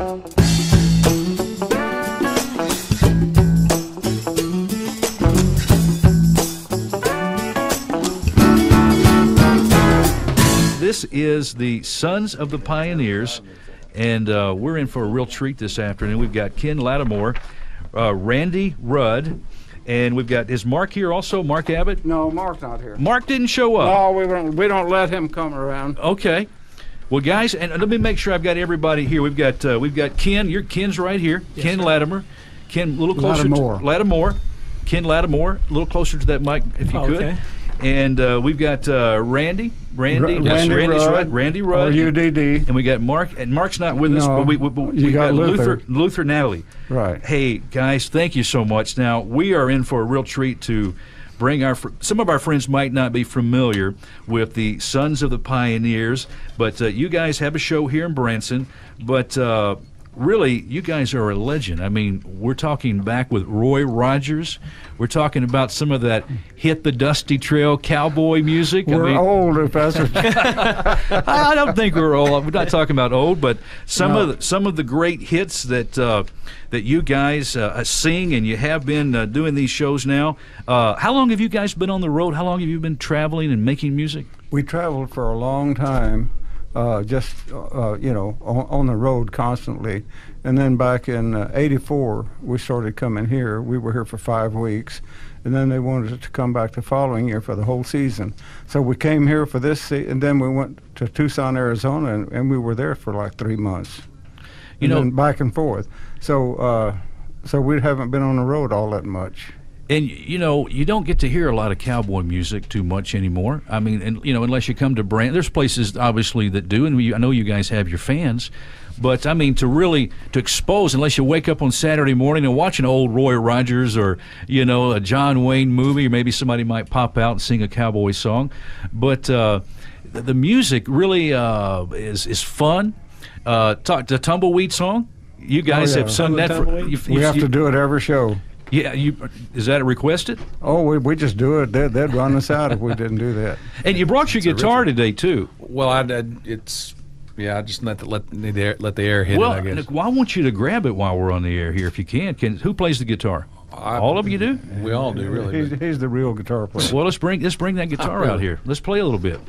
This is the Sons of the Pioneers, and we're in for a real treat this afternoon. We've got Ken Lattimore, Randy Rudd, and we've got, is Mark here also, Mark Abbott? No, Mark's not here. Mark didn't show up. No, we don't let him come around. Okay. Well, guys, and let me make sure I've got everybody here. We've got Ken. Ken's right here. Yes, Ken Lattimore. Ken, a little closer. Lattimore. Ken Lattimore, a little closer to that mic if you could. And we've got Randy Rudd. R-U-D-D. And we got Mark, and Mark's not with us, but we got Luther Natalie. Right. Hey, guys, thank you so much. Now, we are in for a real treat to bring some of our friends might not be familiar with the Sons of the Pioneers, but you guys have a show here in Branson, but really, you guys are a legend. I mean, we're talking back with Roy Rogers. We're talking about some of that hit the dusty trail cowboy music. We're old, Professor. I don't think we're old. We're not talking about old, but some of the great hits that you guys sing, and you have been doing these shows now. How long have you guys been on the road? How long have you been traveling and making music? We traveled for a long time. On the road constantly. And then back in 84, we started coming here. We were here for 5 weeks. And then they wanted us to come back the following year for the whole season. So we came here for this and then we went to Tucson, Arizona, and we were there for like 3 months. Then back and forth. So we haven't been on the road all that much. And, you don't get to hear a lot of cowboy music too much anymore. I mean, unless you come to Branson. There's places, obviously, that do, and I know you guys have your fans. But, I mean, to expose, unless you wake up on Saturday morning and watch an old Roy Rogers or, a John Wayne movie, or maybe somebody might pop out and sing a cowboy song. But the music really is fun. The Tumbleweed song, you guys have sung that. We have to do it every show. Yeah, is that requested? Oh, we just do it. They'd run us out if we didn't do that. And you brought your guitar today too. Well, I just let the air hit it, I guess. Well, I want you to grab it while we're on the air here, if you can. Who plays the guitar? All of you do? We all do, really. He's the real guitar player. Well, let's bring that guitar out here. Let's play a little bit.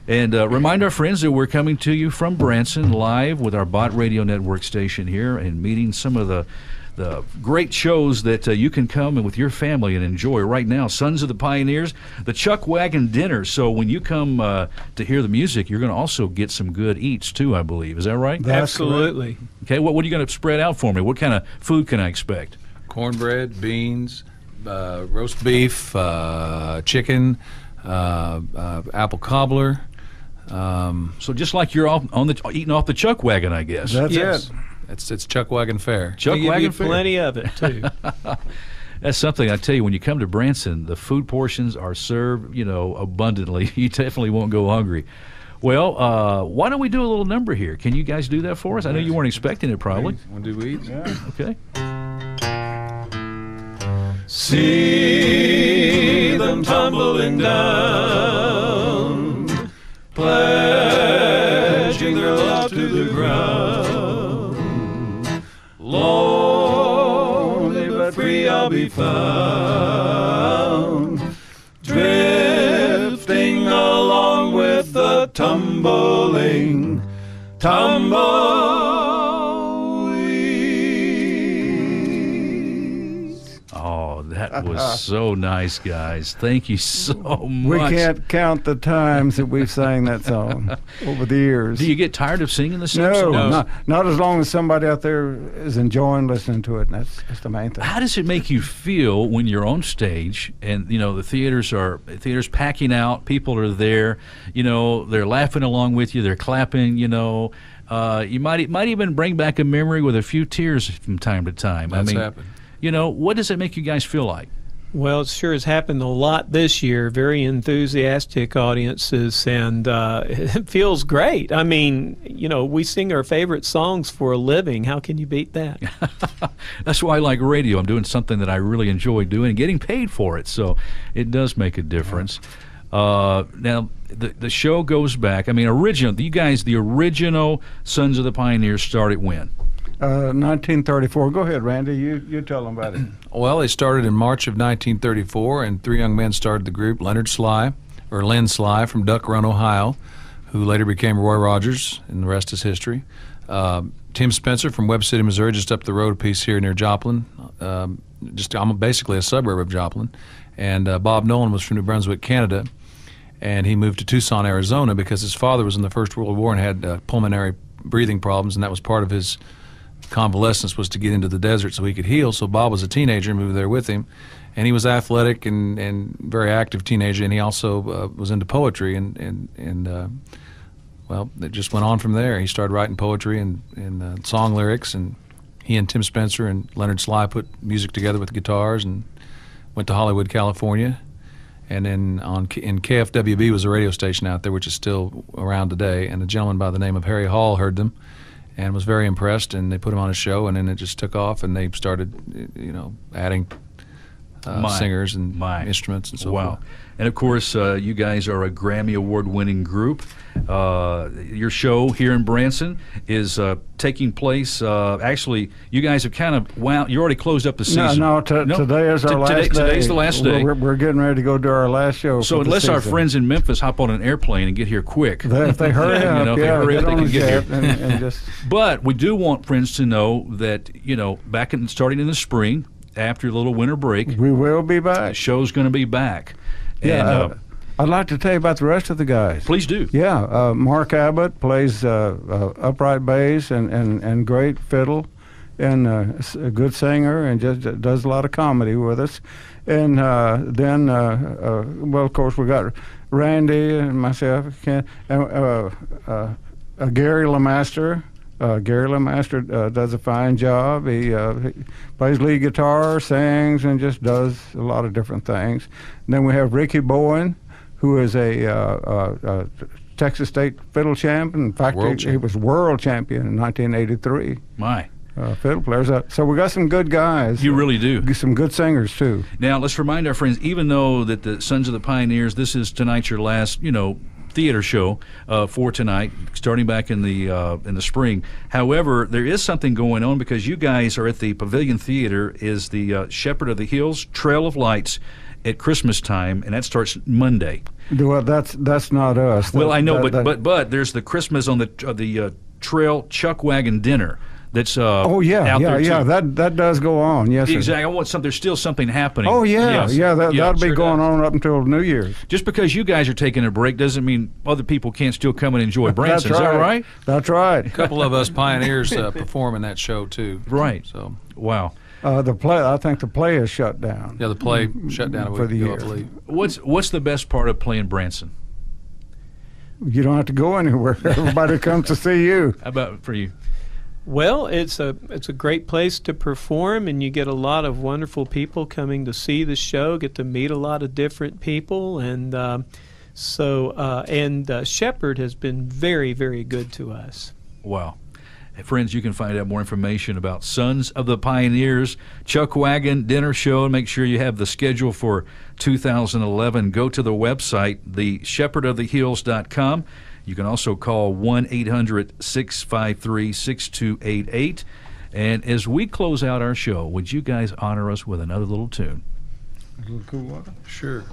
And remind our friends that we're coming to you from Branson live with our Bott Radio Network station here and meeting some of the great shows that you can come and with your family and enjoy right now. Sons of the Pioneers, the Chuck Wagon Dinner. So when you come to hear the music, you're going to also get some good eats too, I believe. Is that right? Absolutely. Okay, what are you going to spread out for me? What kind of food can I expect? Cornbread, beans, roast beef, chicken, apple cobbler. So just like you're eating off the Chuck Wagon, I guess. That's it. It's Chuck Wagon fare. Chuck Wagon fare. Plenty of it too. That's something I tell you. When you come to Branson, the food portions are served, abundantly. You definitely won't go hungry. Well, why don't we do a little number here? Can you guys do that for us? I know you weren't expecting it, probably. Want to do weeds? Yeah. Okay. See them tumbling down, pledging their love to the ground. Lonely but free I'll be found, drifting along with the tumbleweeds. Oh, that was so nice, guys. Thank you so much. We can't count the times that we've sang that song over the years. Do you get tired of singing the same song? No, not as long as somebody out there is enjoying listening to it. And that's the main thing. How does it make you feel when you're on stage and the theater's packing out, people are there, they're laughing along with you, they're clapping, you might even bring back a memory with a few tears from time to time. That's happened. What does it make you guys feel like? Well, it sure has happened a lot this year. Very enthusiastic audiences, and it feels great. I mean, we sing our favorite songs for a living. How can you beat that? That's why I like radio. I'm doing something that I really enjoy doing and getting paid for it, so it does make a difference. Now, the show goes back. I mean, the original Sons of the Pioneers started when? 1934. Go ahead, Randy. You tell them about it. Well, they started in March of 1934, and three young men started the group: Lynn Sly from Duck Run, Ohio, who later became Roy Rogers, and the rest is history. Tim Spencer from Webb City, Missouri, just up the road a piece here near Joplin. I'm basically a suburb of Joplin. And Bob Nolan was from New Brunswick, Canada, and he moved to Tucson, Arizona, because his father was in the First World War and had pulmonary breathing problems, and that was part of his convalescence, was to get into the desert so he could heal. So Bob was a teenager, moved there with him, and he was athletic and very active teenager, and he also was into poetry, and well, it just went on from there. He started writing poetry and song lyrics, and he and Tim Spencer and Leonard Sly put music together with guitars and went to Hollywood, California, and then in KFWB was a radio station out there, which is still around today, and a gentleman by the name of Harry Hall heard them and was very impressed, and they put him on a show, and then it just took off, and they started, adding singers and instruments and so forth. And of course, you guys are a Grammy Award-winning group. Your show here in Branson is taking place. Actually, you guys have kind of you already closed up the season. Today is our last day. Today's the last day. We're getting ready to go do our last show. So unless our friends in Memphis hop on an airplane and get here quick, if they hurry up, they can get here. And just. But we do want friends to know that starting in the spring, after a little winter break, we will be back. The show's going to be back. Yeah, and, I'd like to tell you about the rest of the guys. Please do. Yeah, Mark Abbott plays upright bass and great fiddle, and a good singer, and just does a lot of comedy with us. And then, well, of course, we got Randy and myself, and Gary LeMaster. Gary LeMaster does a fine job. He plays lead guitar, sings, and just does a lot of different things. And then we have Ricky Bowen, who is a Texas State fiddle champion. In fact, he was world champion in 1983. My. Fiddle players. So we got some good guys. You really do. Some good singers, too. Now, let's remind our friends, even though that the Sons of the Pioneers, this is tonight your last, theater show for tonight, starting back in the spring. However, there is something going on because you guys are at the Pavilion Theater. Is the Shepherd of the Hills Trail of Lights at Christmas time, and that starts Monday. Well, that's not us. Well, I know, but there's the Christmas on the Trail Chuck Wagon Dinner. That's out there too. That does go on. Yes, exactly. I want there's still something happening. Oh yeah, yes. That'll be going on up until New Year's. Just because you guys are taking a break doesn't mean other people can't still come and enjoy Branson. Is that right? That's right. A couple of us pioneers perform in that show too. Right. So wow. I think the play is shut down. Yeah, the play shut down for the year. I believe. What's the best part of playing Branson? You don't have to go anywhere. Everybody comes to see you. How about for you? Well, it's a great place to perform, and you get a lot of wonderful people coming to see the show, get to meet a lot of different people, and Shepherd has been very, very good to us. Wow. Friends, you can find out more information about Sons of the Pioneers Chuck Wagon Dinner Show, and make sure you have the schedule for 2011. Go to the website, theshepherdofthehills.com. You can also call 1-800-653-6288. And as we close out our show, would you guys honor us with another little tune? A little cool one? Sure.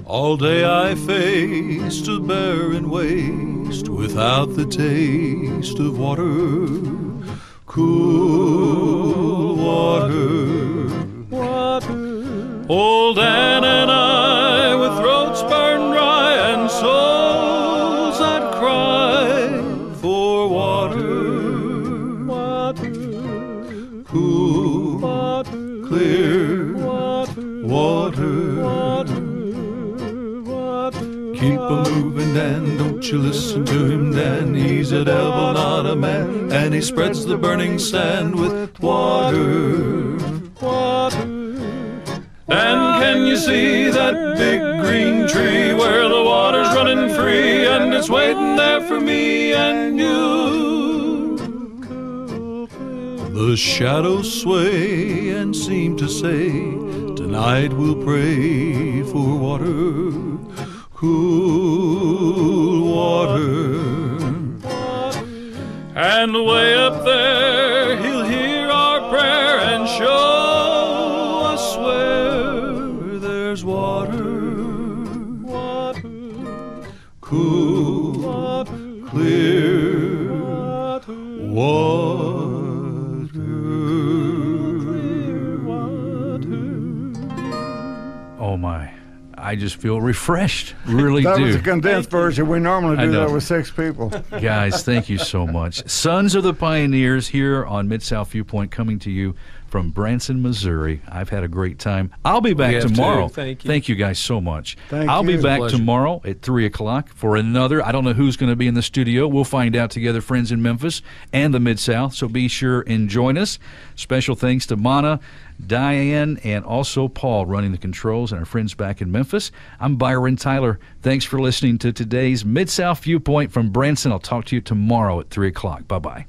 All day I faced a barren waste without the taste of water, cool water. Old Ann and I, with throats burned dry and souls that cry for water, cool, clear water. Keep a-moving, Dan, don't you listen to him, Dan. He's a devil, not a man, and he spreads the burning sand with water. And can you see that big green tree where the water's running free, and it's waiting there for me and you? The shadows sway and seem to say, Tonight we'll pray for water, cool water. And way up there he'll hear our prayer and show us where there's water, cool, clear water. Oh my, I just feel refreshed, really That do. was a condensed version. We normally I do know. that with 6 people. Guys, thank you so much. Sons of the Pioneers here on Mid-South Viewpoint, coming to you from Branson, Missouri. I've had a great time. I'll be back have too. tomorrow. Thank you. Guys so much. I'll be you. back Pleasure. tomorrow at 3 o'clock for another. I don't know who's going to be in the studio. We'll find out together, friends in Memphis and the Mid-South. So be sure and join us. Special thanks to Mana, Diane, and also Paul running the controls, and our friends back in Memphis. I'm Byron Tyler. Thanks for listening to today's Mid-South Viewpoint from Branson. I'll talk to you tomorrow at 3 o'clock. Bye-bye.